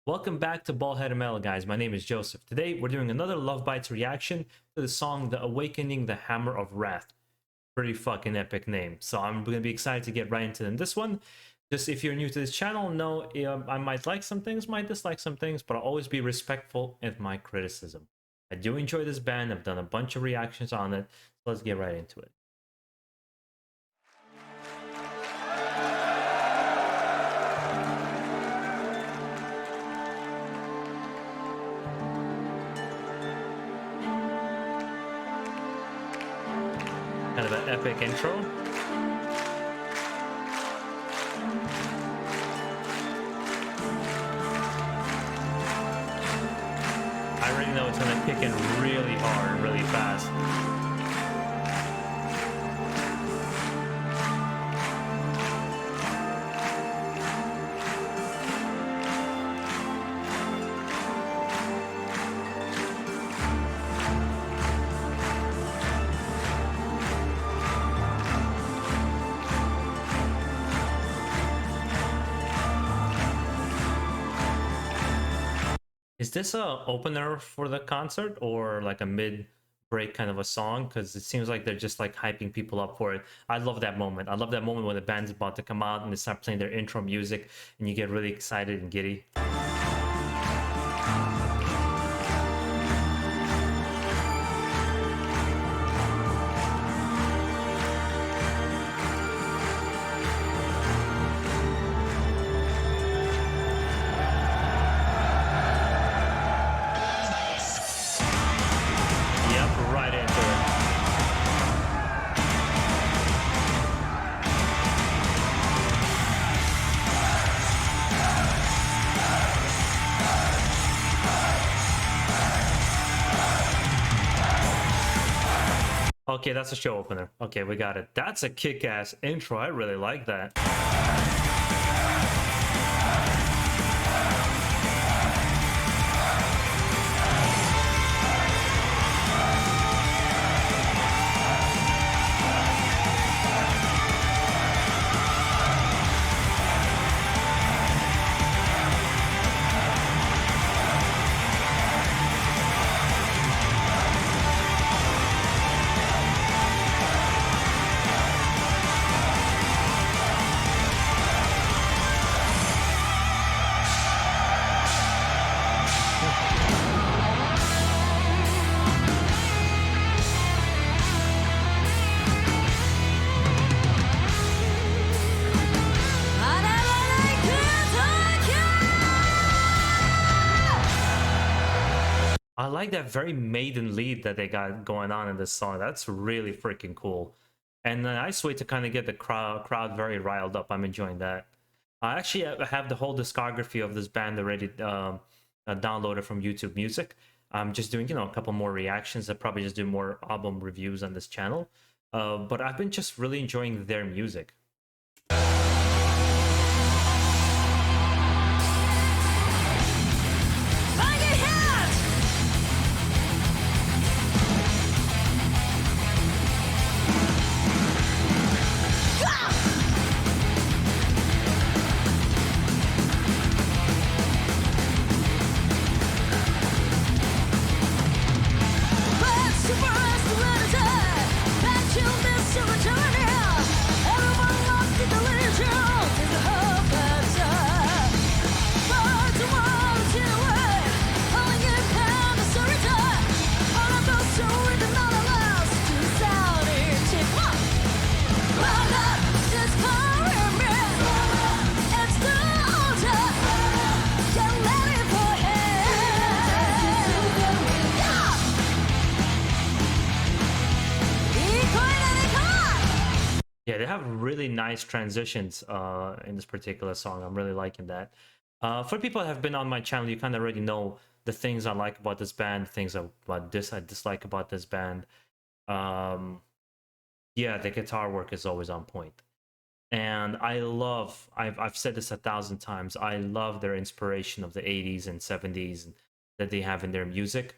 Welcome back to BaldHeaded Metal, guys. My name is Joseph. Today, we're doing another Lovebites reaction to the song The Awakening, The Hammer of Wrath. Pretty fucking epic name. So I'm going to be excited to get right into this one. Just if you're new to this channel, know I might like some things, might dislike some things, but I'll always be respectful of my criticism. I do enjoy this band. I've done a bunch of reactions on it. So let's get right into it. Kind of an epic intro. I already know it's gonna kick in really hard, really fast. Is this a opener for the concert or like a mid break kind of a song? Because it seems like they're just like hyping people up for it. I love that moment. I love that moment when the band's about to come out and they start playing their intro music and you get really excited and giddy. Right into it. Okay, that's a show opener. Okay, we got it. That's a kick-ass intro. I really like that. I like that very maiden lead that they got going on in this song. That's really freaking cool. And then I nice way to kind of get the crowd very riled up. I'm enjoying that. I actually have the whole discography of this band already downloaded from YouTube Music. I'm just doing, a couple more reactions. I'll probably just do more album reviews on this channel. But I've been just really enjoying their music. Yeah, they have really nice transitions in this particular song. I'm really liking that. For people that have been on my channel, you kind of already know the things I like about this band, things about this I dislike about this band. Yeah, the guitar work is always on point. And I've said this 1,000 times, I love their inspiration of the 80s and 70s that they have in their music.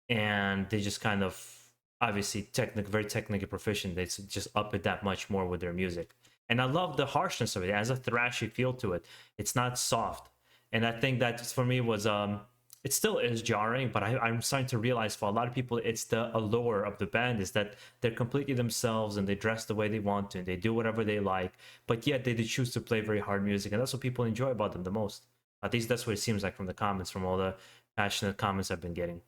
And they just kind of, obviously very technically proficient, they just up it that much more with their music. And I love the harshness of it. It has a thrashy feel to it. It's not soft. And I think that for me was it still is jarring, but I'm starting to realize for a lot of people it's the allure of the band is that they're completely themselves and they dress the way they want to and they do whatever they like, but yet they choose to play very hard music, and that's what people enjoy about them the most. At least that's what it seems like from the comments, from all the passionate comments I've been getting.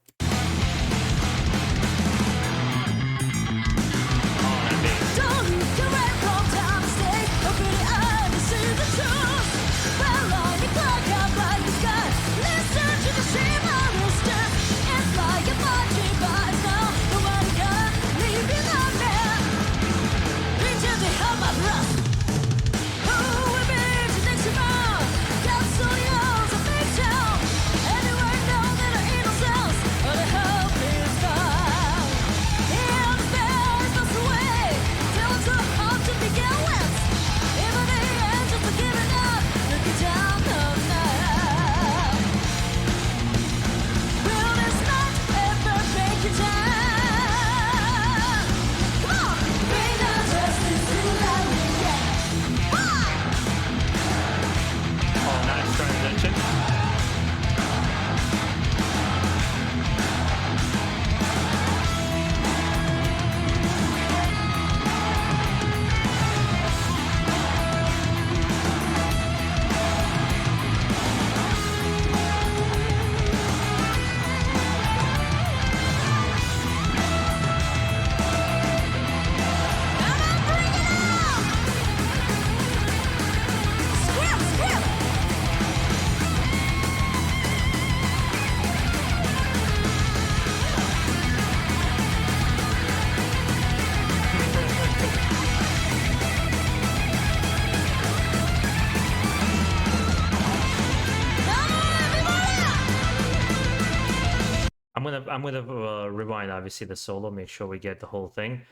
I'm gonna rewind obviously the solo, make sure we get the whole thing.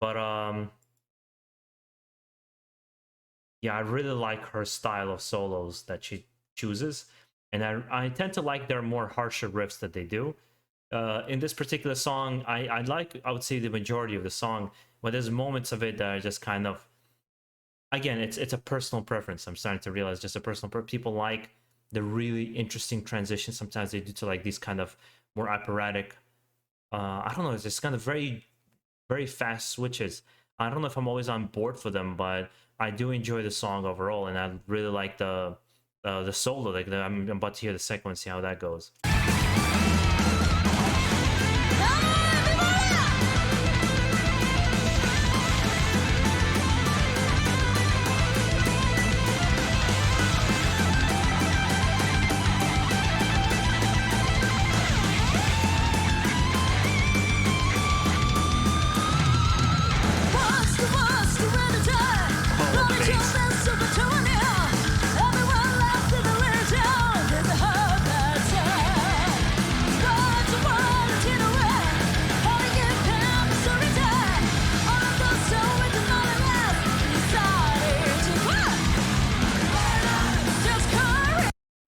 But yeah, I really like her style of solos that she chooses, and I tend to like their more harsher riffs that they do. In this particular song, I like, I would say, the majority of the song, but there's moments of it that are just kind of, again, it's a personal preference. I'm starting to realize just a personal people like the really interesting transitions sometimes they do to like these kind of more operatic, I don't know, it's just kind of very fast switches. I don't know if I'm always on board for them, but I do enjoy the song overall, and I really like the solo. Like I'm about to hear the second one, see how that goes.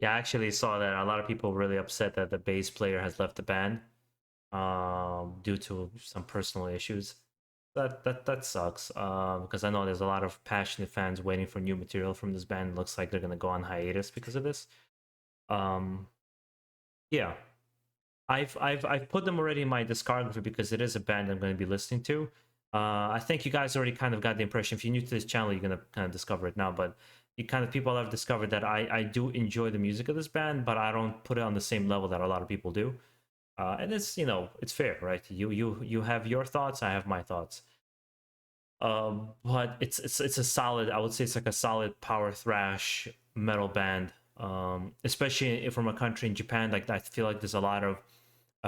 Yeah, I actually saw that a lot of people really upset that the bass player has left the band due to some personal issues. That sucks because I know there's a lot of passionate fans waiting for new material from this band. It looks like they're gonna go on hiatus because of this. Um, yeah, I've put them already in my discography because it is a band I'm going to be listening to. I think you guys already kind of got the impression. If you're new to this channel, you're gonna kind of discover it now. But you kind of people have discovered that I do enjoy the music of this band, but I don't put it on the same level that a lot of people do. And it's, you know, it's fair, right? You have your thoughts, I have my thoughts. But it's a solid. I would say it's like a solid power thrash metal band. Especially from a country in Japan, like I feel like there's a lot of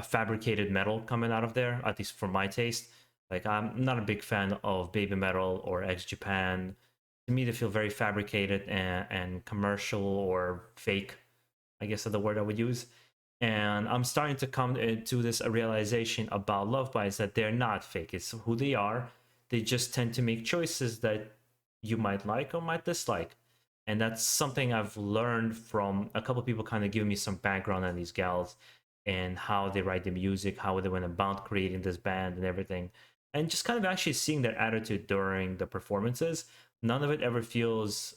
fabricated metal coming out of there, at least for my taste. Like I'm not a big fan of baby metal or X Japan. To me, they feel very fabricated and commercial or fake, I guess is the word I would use. And I'm starting to come to this realization about Lovebites that they're not fake. It's who they are. They just tend to make choices that you might like or might dislike. And that's something I've learned from a couple of people kind of giving me some background on these gals and how they write the music, how they went about creating this band and everything. And just kind of actually seeing their attitude during the performances. None of it ever feels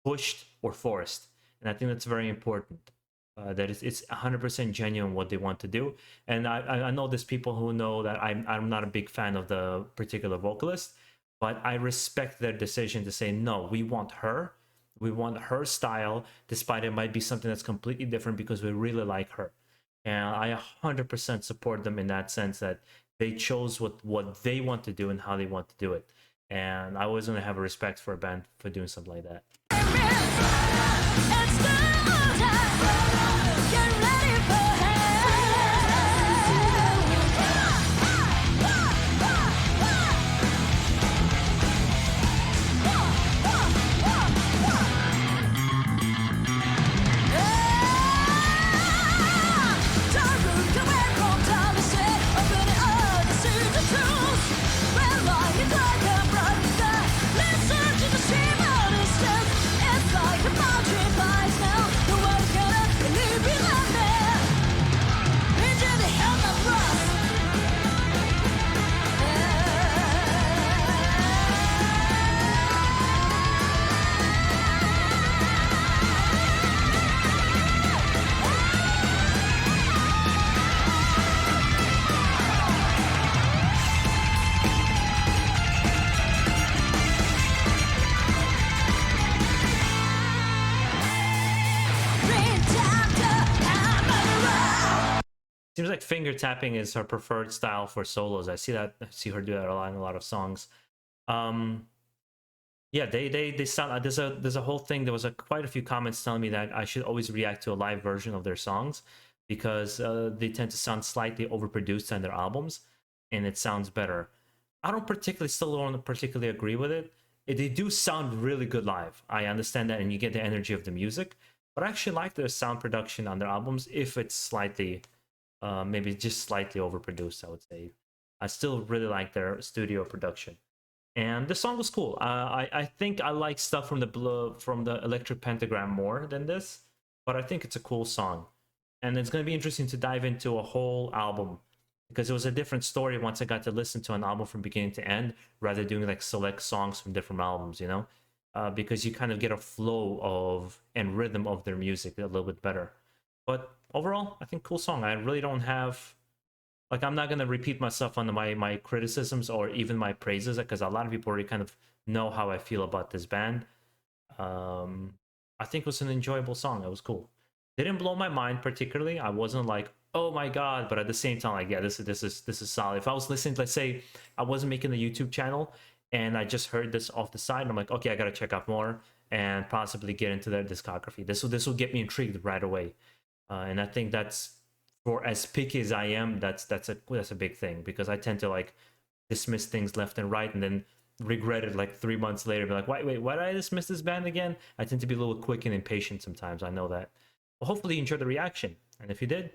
pushed or forced. and I think that's very important. That it's 100% genuine what they want to do, and I know there's people who know that I'm not a big fan of the particular vocalist, but I respect their decision to say no. We want her style, despite it might be something that's completely different because we really like her, and I 100% support them in that sense that they chose what they want to do and how they want to do it, and I always gonna have a respect for a band for doing something like that. Seems like finger tapping is her preferred style for solos. I see her do that a lot in a lot of songs. Yeah, they sound. There's a whole thing. There was quite a few comments telling me that I should always react to a live version of their songs because they tend to sound slightly overproduced on their albums, and it sounds better. I don't particularly agree with it. They do sound really good live. I understand that, and you get the energy of the music. But I actually like their sound production on their albums if it's slightly maybe just slightly overproduced, I would say. I still really like their studio production, and the song was cool. I think I like stuff from the Electric Pentagram more than this, but I think it's a cool song, and it's going to be interesting to dive into a whole album because it was a different story once I got to listen to an album from beginning to end rather than doing like select songs from different albums, you know, because you kind of get a flow of and rhythm of their music a little bit better. But overall, I think cool song. I really don't have like I'm not gonna repeat myself on my criticisms or even my praises because a lot of people already kind of know how I feel about this band. I think it was an enjoyable song. It was cool. Didn't blow my mind particularly. I wasn't like, oh my god, but at the same time, like, yeah, this is solid. If I was listening, let's say I wasn't making a YouTube channel and I just heard this off the side, and I'm like, okay, I gotta check out more and possibly get into their discography. This will get me intrigued right away. And I think that's for as picky as I am, that's a big thing because I tend to like dismiss things left and right and then regret it like 3 months later, be like, wait, why did I dismiss this band again? I tend to be a little quick and impatient sometimes. I know that. Well, hopefully you enjoyed the reaction, and if you did,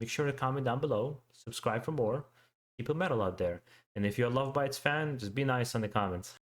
make sure to comment down below, subscribe for more, keep it metal out there, and if you're a Lovebites fan, just be nice on the comments.